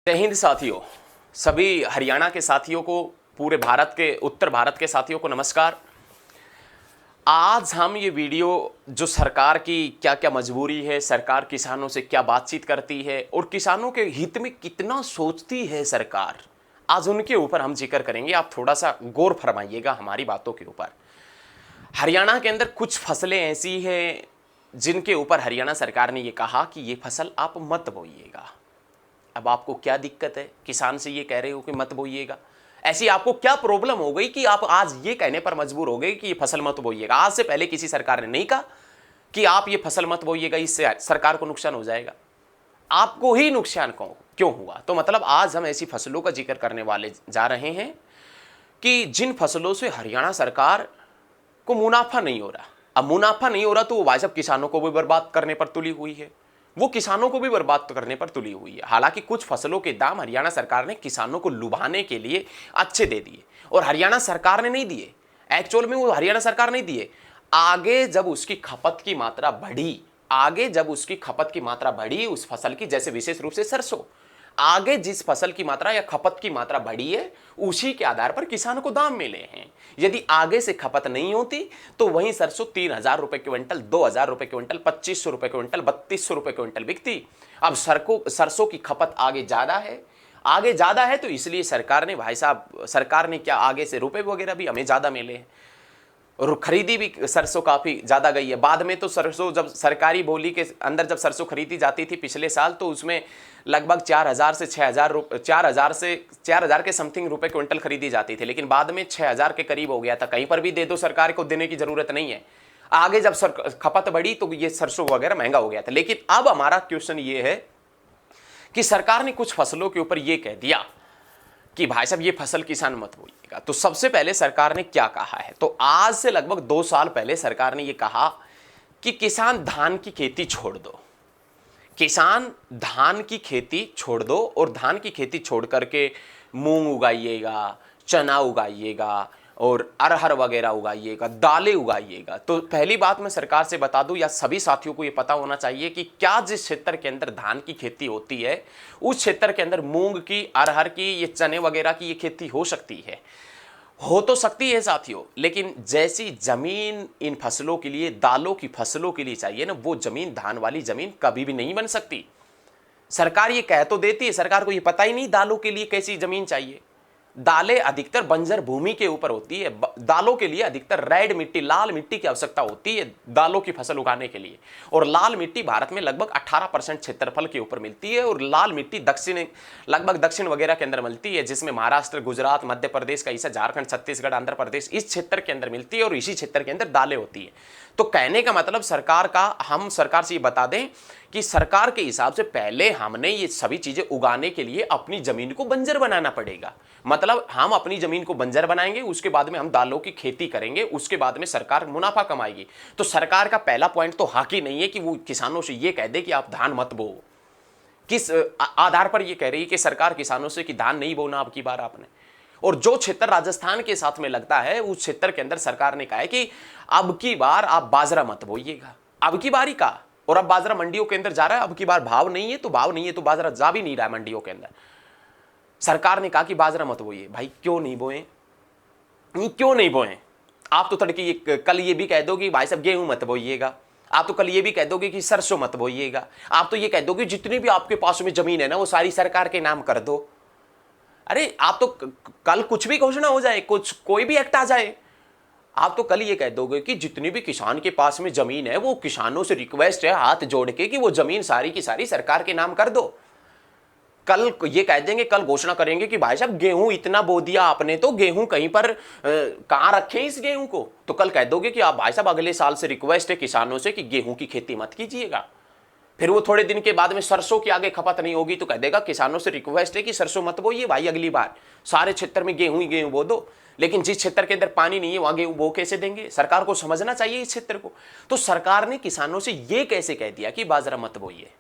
जय हिंद साथियों। सभी हरियाणा के साथियों को, पूरे भारत के, उत्तर भारत के साथियों को नमस्कार। आज हम ये वीडियो जो सरकार की क्या क्या मजबूरी है, सरकार किसानों से क्या बातचीत करती है और किसानों के हित में कितना सोचती है सरकार, आज उनके ऊपर हम जिक्र करेंगे। आप थोड़ा सा गौर फरमाइएगा हमारी बातों के ऊपर। हरियाणा के अंदर कुछ फसलें ऐसी हैं जिनके ऊपर हरियाणा सरकार ने ये कहा कि ये फसल आप मत बोइएगा। अब आपको क्या दिक्कत है, किसान से ये कह रहे हो कि मत बोइएगा? ऐसी आपको क्या प्रॉब्लम हो गई कि आप आज ये कहने पर मजबूर हो गए कि ये फसल मत बोइएगा? आज से पहले किसी सरकार ने नहीं कहा कि आप ये फसल मत बोइएगा, इससे सरकार को नुकसान हो जाएगा। आपको ही नुकसान क्यों हुआ? तो मतलब आज हम ऐसी फसलों का जिक्र करने वाले जा रहे हैं कि जिन फसलों से हरियाणा सरकार को मुनाफा नहीं हो रहा। अब मुनाफा नहीं हो रहा तो वो भाई साहब किसानों को भी बर्बाद करने पर तुली हुई है, वो किसानों को भी बर्बाद करने पर तुली हुई है। हालांकि कुछ फसलों के दाम हरियाणा सरकार ने किसानों को लुभाने के लिए अच्छे दे दिए, और हरियाणा सरकार ने नहीं दिए, एक्चुअल में वो हरियाणा सरकार नहीं दिए। आगे जब उसकी खपत की मात्रा बढ़ी, उस फसल की, जैसे विशेष रूप से सरसों, आगे जिस फसल की मात्रा या खपत की मात्रा बढ़ी है उसी के आधार पर किसानों को दाम मिले हैं। यदि आगे से खपत नहीं होती तो वहीं सरसों 3,000 रुपए क्विंटल, 2,000 रुपए क्विंटल, 2,500 रुपए क्विंटल, 3,200 रुपए क्विंटल बिकती। अब सरसों की खपत आगे ज्यादा है तो इसलिए सरकार ने, भाई साहब सरकार ने क्या, आगे से रुपए वगैरह भी हमें ज्यादा मिले हैं और खरीदी भी सरसों काफी ज्यादा गई है। बाद में तो सरसों जब सरकारी बोली के अंदर जब सरसों खरीदी जाती थी पिछले साल, तो उसमें लगभग 4,000 से 4,000 के समथिंग रुपए क्विंटल खरीदी जाती थी, लेकिन बाद में 6,000 के करीब हो गया था। कहीं पर भी दे दो, सरकार को देने की जरूरत नहीं है। आगे जब खपत बढ़ी तो ये सरसों वगैरह महंगा हो गया था। लेकिन अब हमारा क्वेश्चन ये है कि सरकार ने कुछ फसलों के ऊपर ये कह दिया कि भाई साहब ये फसल किसान मत बोइएगा। तो सबसे पहले सरकार ने क्या कहा है, तो आज से लगभग 2 साल पहले सरकार ने ये कहा कि किसान धान की खेती छोड़ दो, किसान धान की खेती छोड़ दो और धान की खेती छोड़ करके मूंग उगाइएगा, चना उगाइएगा और अरहर वगैरह उगाइएगा, दालें उगाइएगा। तो पहली बात मैं सरकार से बता दूं, या सभी साथियों को ये पता होना चाहिए कि क्या जिस क्षेत्र के अंदर धान की खेती होती है उस क्षेत्र के अंदर मूंग की, अरहर की, ये चने वगैरह की ये खेती हो सकती है, हो तो सकती है साथियों। लेकिन जैसी जमीन इन फसलों के लिए, दालों की फसलों के लिए चाहिए ना, वो जमीन, धान वाली जमीन कभी भी नहीं बन सकती। सरकार ये कह तो देती है, सरकार को ये पता ही नहीं दालों के लिए कैसी जमीन चाहिए। दालें अधिकतर बंजर भूमि के ऊपर होती है। दालों के लिए अधिकतर रेड मिट्टी, लाल मिट्टी की आवश्यकता होती है दालों की फसल उगाने के लिए। और लाल मिट्टी भारत में लगभग 18% क्षेत्रफल के ऊपर मिलती है, और लाल मिट्टी लगभग दक्षिण वगैरह के अंदर मिलती है, जिसमें महाराष्ट्र, गुजरात, मध्य प्रदेश का हिस्सा, झारखंड, छत्तीसगढ़, आंध्र प्रदेश, इस क्षेत्र के अंदर मिलती है और इसी क्षेत्र के अंदर दालें होती है। तो कहने का मतलब हम सरकार से ये बता दें कि सरकार के हिसाब से पहले हमने ये सभी चीजें उगाने के लिए अपनी जमीन को बंजर बनाना पड़ेगा। मतलब हम अपनी जमीन को बंजर बनाएंगे, उसके बाद में हम दालों की खेती करेंगे, उसके बाद में सरकार मुनाफा कमाएगी। तो सरकार का पहला पॉइंट तो हक ही नहीं है कि वो किसानों से ये कह दे कि आप धान मत बो। किस आधार पर ये कह रही है कि सरकार किसानों से कि धान नहीं बोना अब की बार आपने? और जो क्षेत्र राजस्थान के साथ में लगता है उस क्षेत्र के अंदर सरकार ने कहा है कि अब की बार आप बाजरा मत बोइएगा। अब की बारी का, और अब बाजरा मंडियों के अंदर जा रहा है। अब की बार भाव नहीं है तो बाजरा जा भी नहीं रहा है मंडियों के अंदर। सरकार ने कहा कि बाजरा मत बोइए। भाई क्यों नहीं बोए? क्यों नहीं बोए? आप तो तड़के कल ये भी कह दो कि भाई साहब गेहूं मत बोइएगा। आप तो कल ये भी कह दोगे कि सरसों मत बोइएगा। आप तो ये कह दोगे जितनी भी आपके पास में जमीन है ना वो सारी सरकार के नाम कर दो। अरे आप तो कल कुछ भी घोषणा हो जाए, कोई भी एक्ट आ जाए, आप तो कल ये कह दोगे कि जितनी भी किसान के पास में जमीन है वो किसानों से रिक्वेस्ट है हाथ जोड़ के कि वो जमीन सारी की सारी सरकार के नाम कर दो। कल ये कह देंगे, कल घोषणा करेंगे कि भाई साहब गेहूं इतना बो दिया आपने, तो गेहूं कहीं पर कहां रखे इस गेहूं को? तो कल कह दोगे कि आप भाई साहब अगले साल से रिक्वेस्ट है किसानों से कि गेहूं की खेती मत कीजिएगा। फिर वो थोड़े दिन के बाद में सरसों की आगे खपत नहीं होगी तो कह देगा किसानों से रिक्वेस्ट है कि सरसों मत बोइए भाई, अगली बार सारे क्षेत्र में गेहूं ही गेहूं बो दो। लेकिन जिस क्षेत्र के अंदर पानी नहीं है वहां गेहूं बो कैसे देंगे? सरकार को समझना चाहिए इस क्षेत्र को। तो सरकार ने किसानों से यह कैसे कह दिया कि बाजरा मत बोइए?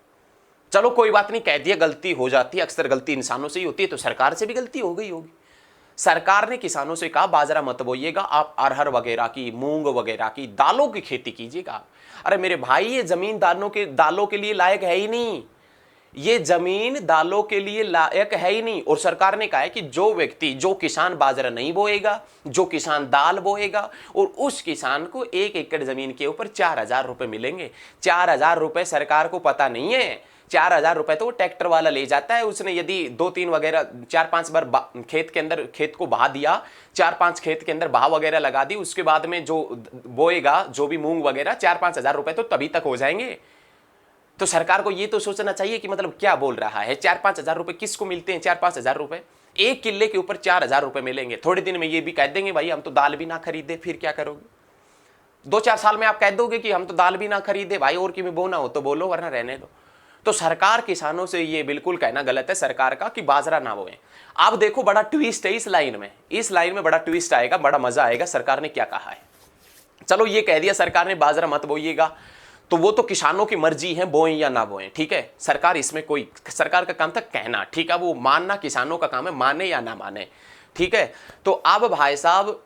चलो कोई बात नहीं, कह दिया, गलती हो जाती है, अक्सर गलती इंसानों से ही होती है, तो सरकार से भी गलती हो गई होगी। सरकार ने किसानों से कहा बाजरा मत बोइएगा, आप अरहर वगैरह की, मूंग वगैरह की, दालों की खेती कीजिएगा। अरे मेरे भाई ये जमीन दालों के लिए लायक है ही नहीं। ये जमीन दालों के लिए लायक है ही नहीं। और सरकार ने कहा है कि जो व्यक्ति, जो किसान बाजरा नहीं बोएगा, जो किसान दाल बोएगा, और उस किसान को 1 एकड़ जमीन के ऊपर 4,000 रुपए मिलेंगे। 4,000 रुपए सरकार को पता नहीं है। 4,000 रुपए तो वो ट्रैक्टर वाला ले जाता है। उसने यदि 2-3 वगैरह 4-5 बार खेत के अंदर खेत को बहा दिया, 4-5 खेत के अंदर बहा वगैरह लगा दी, उसके बाद में जो बोएगा, जो भी मूंग वगैरह, 4-5 हजार रुपए तो तभी तक हो जाएंगे। तो सरकार को ये तो सोचना चाहिए कि मतलब क्या बोल रहा है। 4-5 हजार रुपए किसको मिलते हैं? 4-5 हजार रुपए 1 किले के ऊपर 4,000 रुपए मिलेंगे। थोड़े दिन में ये भी कह देंगे भाई हम तो दाल भी ना खरीदे, फिर क्या करोगे? 2-4 साल में आप कह दोगे कि हम तो दाल भी ना खरीदे भाई, और कि बोना हो तो बोलो वरना रहने दो। तो सरकार किसानों से ये बिल्कुल कहना गलत है सरकार का कि बाजरा ना बोए। अब देखो बड़ा ट्विस्ट है इस लाइन में, इस लाइन में बड़ा ट्विस्ट आएगा, बड़ा मजा आएगा। सरकार ने क्या कहा है? चलो ये कह दिया सरकार ने बाजरा मत बोइएगा, तो वो तो किसानों की मर्जी है बोएं या ना बोएं, ठीक है। सरकार इसमें कोई, सरकार का काम था कहना, ठीक है, वो मानना किसानों का काम है, माने या ना माने, ठीक है। तो अब भाई साहब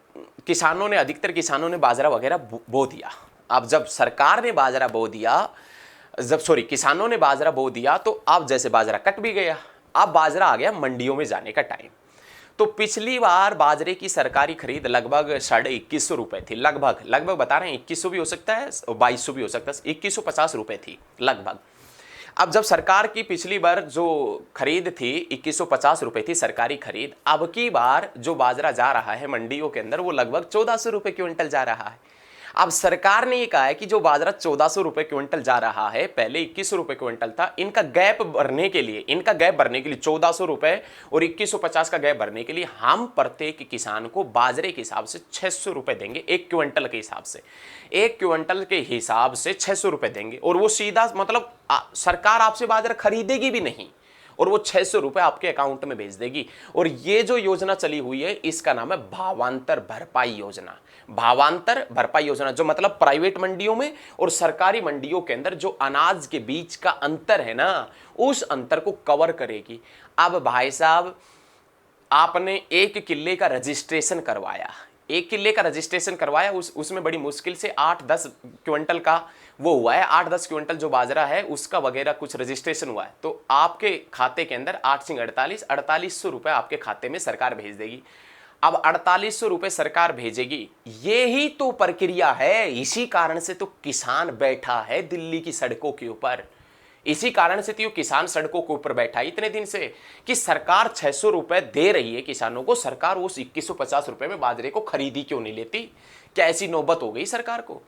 किसानों ने, अधिकतर किसानों ने बाजरा वगैरह बो दिया। अब जब सरकार ने बाजरा बो दिया, किसानों ने बाजरा बो दिया, तो अब जैसे बाजरा कट भी गया, अब बाजरा आ गया मंडियों में जाने का टाइम। तो पिछली बार बाजरे की सरकारी खरीद लगभग 2150 रुपए थी, लगभग बता रहे हैं, 2100 भी हो सकता है, 2200 भी हो सकता है, 2150 रुपए थी लगभग। अब जब सरकार की पिछली बार जो खरीद थी 2150 रुपए थी सरकारी खरीद, अब की बार जो बाजरा जा रहा है मंडियों के अंदर वो लगभग 1400 रुपए क्विंटल जा रहा है। अब सरकार ने ये कहा है कि जो बाजरा 1400 रुपए क्विंटल जा रहा है, पहले 2100 रुपए क्विंटल था, इनका गैप भरने के लिए 1400 रुपए और 2150 का गैप भरने के लिए हम प्रत्येक किसान को बाजरे के हिसाब से 600 रुपए देंगे। 1 क्विंटल के हिसाब से, 1 क्विंटल के हिसाब से 600 रुपए देंगे। और वो सीधा मतलब सरकार आपसे बाजरा खरीदेगी भी नहीं और वो 600 रुपए आपके अकाउंट में भेज देगी। और ये जो योजना चली हुई है इसका नाम है भावांतर भरपाई योजना। भावांतर भरपाई योजना, जो मतलब प्राइवेट मंडियों में और सरकारी मंडियों के अंदर जो अनाज के बीच का अंतर है ना, उस अंतर को कवर करेगी। अब भाई साहब आपने 1 किले का रजिस्ट्रेशन करवाया, 1 किले का रजिस्ट्रेशन करवाया, उसमें बड़ी मुश्किल से 8-10 क्विंटल का वो हुआ है, 8-10 क्विंटल जो बाजरा है उसका वगैरह कुछ रजिस्ट्रेशन हुआ है। तो आपके खाते के अंदर 4800 रुपए आपके खाते में सरकार भेज देगी। अब 4800 रुपए सरकार भेजेगी, ये ही तो प्रक्रिया है। इसी कारण से तो किसान बैठा है दिल्ली की सड़कों के ऊपर, इसी कारण से तो किसान सड़कों के ऊपर बैठा है इतने दिन से कि सरकार 600 रुपए दे रही है किसानों को, सरकार उस 2150 रुपए में बाजरे को खरीदी क्यों नहीं लेती? क्या ऐसी नौबत हो गई सरकार को?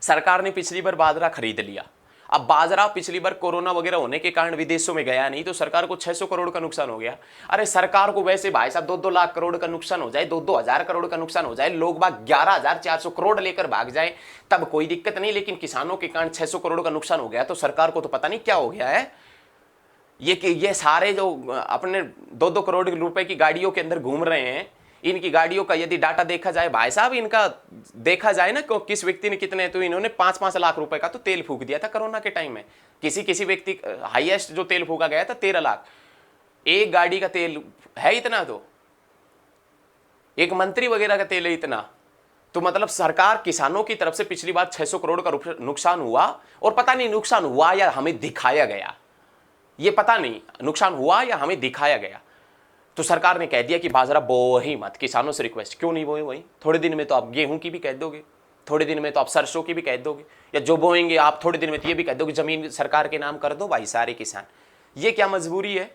सरकार ने पिछली बार बाजरा खरीद लिया, अब बाजरा पिछली बार कोरोना वगैरह होने के कारण विदेशों में गया नहीं, तो सरकार को 600 करोड़ का नुकसान हो गया। अरे सरकार को वैसे भाई साहब 2-2 लाख करोड़ का नुकसान हो जाए, 2-2 हजार करोड़ का नुकसान हो जाए, लोग बाग 11,400 करोड़ लेकर भाग जाए तब कोई दिक्कत नहीं, लेकिन किसानों के कारण 600 करोड़ का नुकसान हो गया तो सरकार को तो पता नहीं क्या हो गया है। ये सारे जो अपने 2-2 करोड़ रुपए की गाड़ियों के अंदर घूम रहे हैं, इनकी गाड़ियों का यदि डाटा देखा जाए भाई साहब, इनका देखा जाए ना किस व्यक्ति ने कितने, तो इन्होंने 5-5 लाख रुपए का तो तेल फूक दिया था कोरोना के टाइम में। किसी व्यक्ति हाईएस्ट जो तेल फूका गया था 13 लाख, एक गाड़ी का तेल है इतना, तो एक मंत्री वगैरह का तेल है इतना। तो मतलब सरकार किसानों की तरफ से पिछली बार 600 करोड़ का नुकसान हुआ, और पता नहीं नुकसान हुआ या हमें दिखाया गया, ये पता नहीं नुकसान हुआ या हमें दिखाया गया। तो सरकार ने कह दिया कि बाजरा बो ही मत, किसानों से रिक्वेस्ट, क्यों नहीं बोए? वही थोड़े दिन में तो आप गेहूं की भी कह दोगे, थोड़े दिन में तो आप सरसों की भी कह दोगे, या जो बोएंगे आप थोड़े दिन में तो ये भी कह दोगे जमीन सरकार के नाम कर दो भाई सारे किसान। ये क्या मजबूरी है?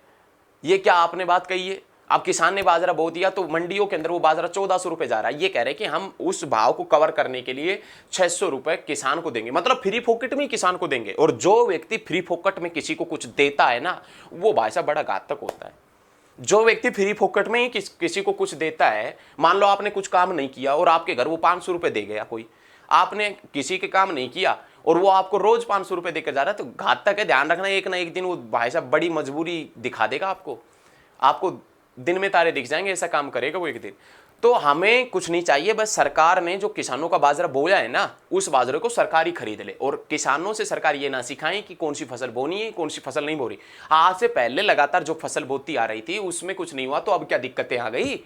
ये क्या आपने बात कही है? अब किसान ने बाजरा बो दिया तो मंडियों के अंदर वो बाजरा 1400 रुपए जा रहा है, ये कह रहे हैं कि हम उस भाव को कवर करने के लिए 600 रुपए किसान को देंगे, मतलब फ्री फोकट में किसान को देंगे। और जो व्यक्ति फ्री फोकट में किसी को कुछ देता है ना, वो भाई साहब बड़ा घातक होता है। जो व्यक्ति फ्री फोकट में ही किसी को कुछ देता है, मान लो आपने कुछ काम नहीं किया और आपके घर वो 500 रुपए दे गया, कोई आपने किसी के काम नहीं किया और वो आपको रोज 500 रुपए देकर जा रहा है, तो घातक है। ध्यान रखना, एक ना एक दिन वो भाई साहब बड़ी मजबूरी दिखा देगा आपको दिन में तारे दिख जाएंगे, ऐसा काम करेगा वो एक दिन। तो हमें कुछ नहीं चाहिए, बस सरकार ने जो किसानों का बाजरा बोया है ना, उस बाजरे को सरकार ही खरीद ले। और किसानों से सरकार ये ना सिखाएं कि कौन सी फसल बोनी है, कौन सी फसल नहीं बो रही। आज से पहले लगातार जो फसल बोती आ रही थी उसमें कुछ नहीं हुआ, तो अब क्या दिक्कतें आ गई?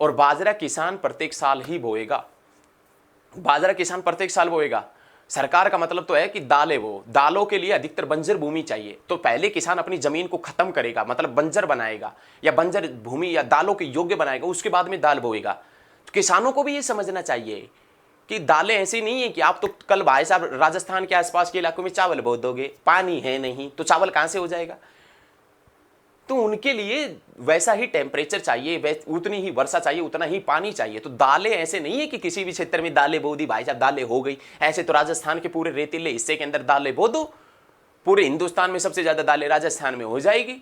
और बाजरा किसान प्रत्येक साल ही बोएगा, बाजरा किसान प्रत्येक साल बोएगा। सरकार का मतलब तो है कि दालें, वो दालों के लिए अधिकतर बंजर भूमि चाहिए, तो पहले किसान अपनी जमीन को खत्म करेगा, मतलब बंजर बनाएगा या बंजर भूमि या दालों के योग्य बनाएगा, उसके बाद में दाल बोएगा। तो किसानों को भी ये समझना चाहिए कि दालें ऐसी नहीं है कि आप तो कल भाई साहब राजस्थान के आसपास के इलाकों में चावल बो दोगे, पानी है नहीं तो चावल कहां से हो जाएगा। तो उनके लिए वैसा ही टेम्परेचर चाहिए, उतनी ही वर्षा चाहिए, उतना ही पानी चाहिए। तो दालें ऐसे नहीं है कि किसी भी क्षेत्र में दालें बो दी, भाई साहब दालें हो गई। ऐसे तो राजस्थान के पूरे रेतीले हिस्से के अंदर दालें बो दो, पूरे हिंदुस्तान में सबसे ज्यादा दालें राजस्थान में हो जाएगी।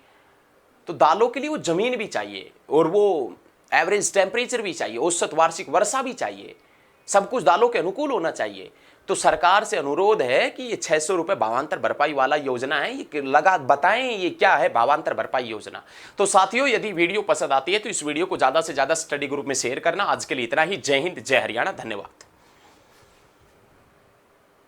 तो दालों के लिए वो जमीन भी चाहिए और वो एवरेज टेम्परेचर भी चाहिए, औसत वार्षिक वर्षा भी चाहिए, सब कुछ दालों के अनुकूल होना चाहिए। तो सरकार से अनुरोध है कि ये 600 रुपए भावांतर भरपाई वाला योजना है, ये लगा बताएं ये क्या है भावांतर भरपाई योजना। तो साथियों, यदि वीडियो पसंद आती है तो इस वीडियो को ज्यादा से ज्यादा स्टडी ग्रुप में शेयर करना। आज के लिए इतना ही। जय हिंद, जय हरियाणा, धन्यवाद।